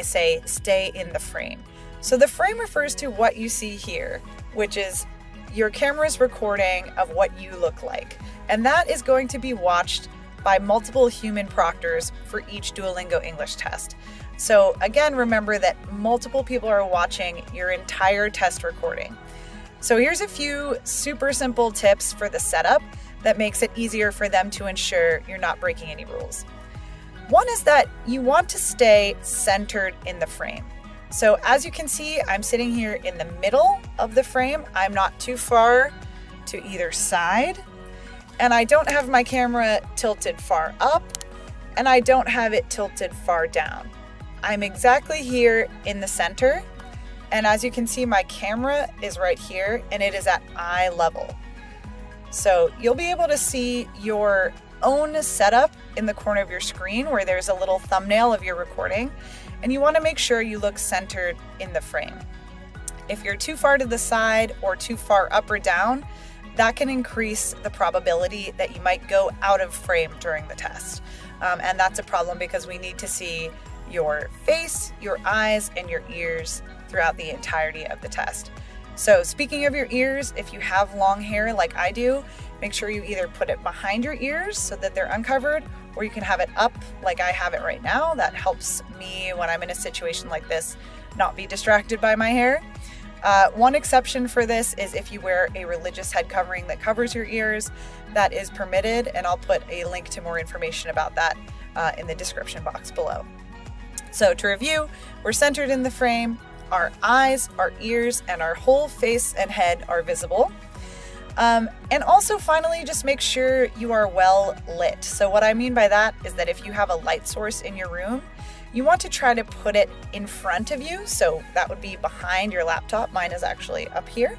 I say stay in the frame. So the frame refers to what you see here, which is your camera's recording of what you look like. And that is going to be watched by multiple human proctors for each Duolingo English test. So again, remember that multiple people are watching your entire test recording. So here's a few super simple tips for the setup that makes it easier for them to ensure you're not breaking any rules. One is that you want to stay centered in the frame. So as you can see, I'm sitting here in the middle of the frame. I'm not too far to either side, and I don't have my camera tilted far up, and I don't have it tilted far down. I'm exactly here in the center, and as you can see, my camera is right here, and it is at eye level. So you'll be able to see your own setup in the corner of your screen where there's a little thumbnail of your recording, and you want to make sure you look centered in the frame. If you're too far to the side or too far up or down, that can increase the probability that you might go out of frame during the test. And that's a problem because we need to see your face, your eyes, and your ears throughout the entirety of the test. So speaking of your ears, if you have long hair like I do, make sure you either put it behind your ears so that they're uncovered, or you can have it up like I have it right now. That helps me when I'm in a situation like this not be distracted by my hair. One exception for this is if you wear a religious head covering that covers your ears, that is permitted, and I'll put a link to more information about that in the description box below. So to review, we're centered in the frame, our eyes, our ears, and our whole face and head are visible. And also finally, just make sure you are well lit. So what I mean by that is that if you have a light source in your room, you want to try to put it in front of you. So that would be behind your laptop. Mine is actually up here.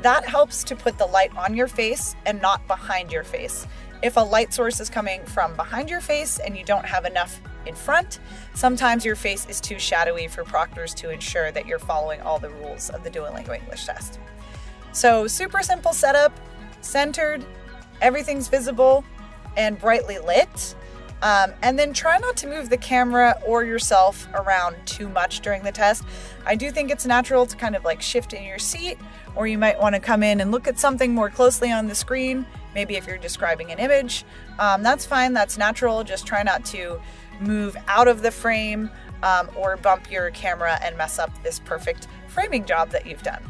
That helps to put the light on your face and not behind your face. If a light source is coming from behind your face and you don't have enough in front, sometimes your face is too shadowy for proctors to ensure that you're following all the rules of the Duolingo English test. So super simple setup, centered, everything's visible and brightly lit. And then try not to move the camera or yourself around too much during the test. I do think it's natural to kind of like shift in your seat, or you might want to come in and look at something more closely on the screen. Maybe if you're describing an image, that's fine, that's natural. Just try not to move out of the frame or bump your camera and mess up this perfect framing job that you've done.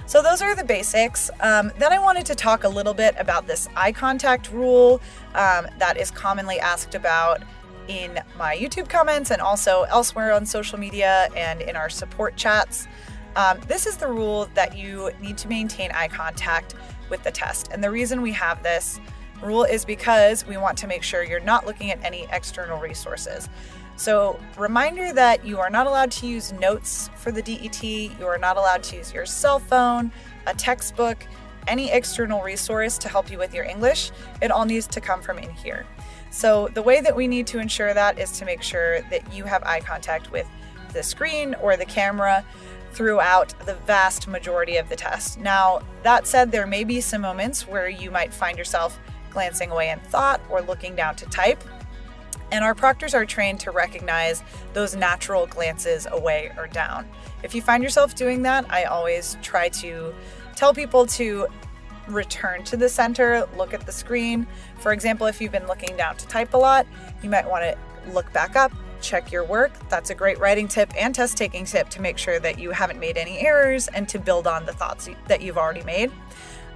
So those are the basics. Then I wanted to talk a little bit about this eye contact rule that is commonly asked about in my YouTube comments and also elsewhere on social media and in our support chats. This is the rule that you need to maintain eye contact with the test. And the reason we have this rule is because we want to make sure you're not looking at any external resources. So reminder that you are not allowed to use notes for the DET, you are not allowed to use your cell phone, a textbook, any external resource to help you with your English. It all needs to come from in here. So the way that we need to ensure that is to make sure that you have eye contact with the screen or the camera throughout the vast majority of the test. Now, that said, there may be some moments where you might find yourself glancing away in thought or looking down to type. And our proctors are trained to recognize those natural glances away or down. If you find yourself doing that, I always try to tell people to return to the center, look at the screen. For example, if you've been looking down to type a lot, you might want to look back up, check your work. That's a great writing tip and test taking tip to make sure that you haven't made any errors and to build on the thoughts that you've already made.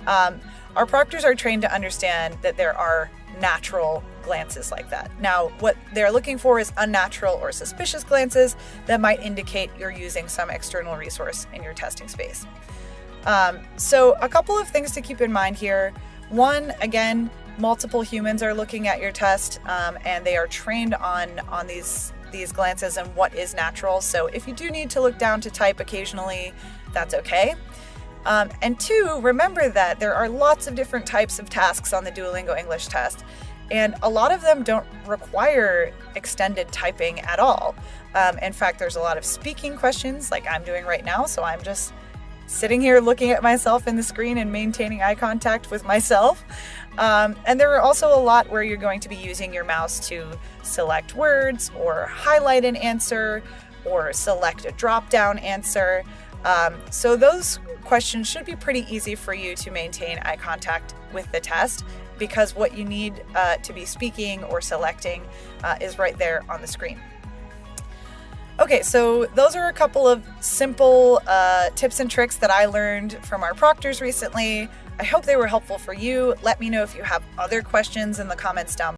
Our proctors are trained to understand that there are natural glances like that. Now, what they're looking for is unnatural or suspicious glances that might indicate you're using some external resource in your testing space. So a couple of things to keep in mind here. One, again, multiple humans are looking at your test and they are trained on these glances and what is natural. So if you do need to look down to type occasionally, that's okay. And two, remember that there are lots of different types of tasks on the Duolingo English test, and a lot of them don't require extended typing at all. In fact, there's a lot of speaking questions like I'm doing right now, so I'm just sitting here looking at myself in the screen and maintaining eye contact with myself. And there are also a lot where you're going to be using your mouse to select words or highlight an answer or select a drop-down answer. So those questions should be pretty easy for you to maintain eye contact with the test, because what you need to be speaking or selecting is right there on the screen. Okay, so those are a couple of simple tips and tricks that I learned from our proctors recently. I hope they were helpful for you. Let me know if you have other questions in the comments down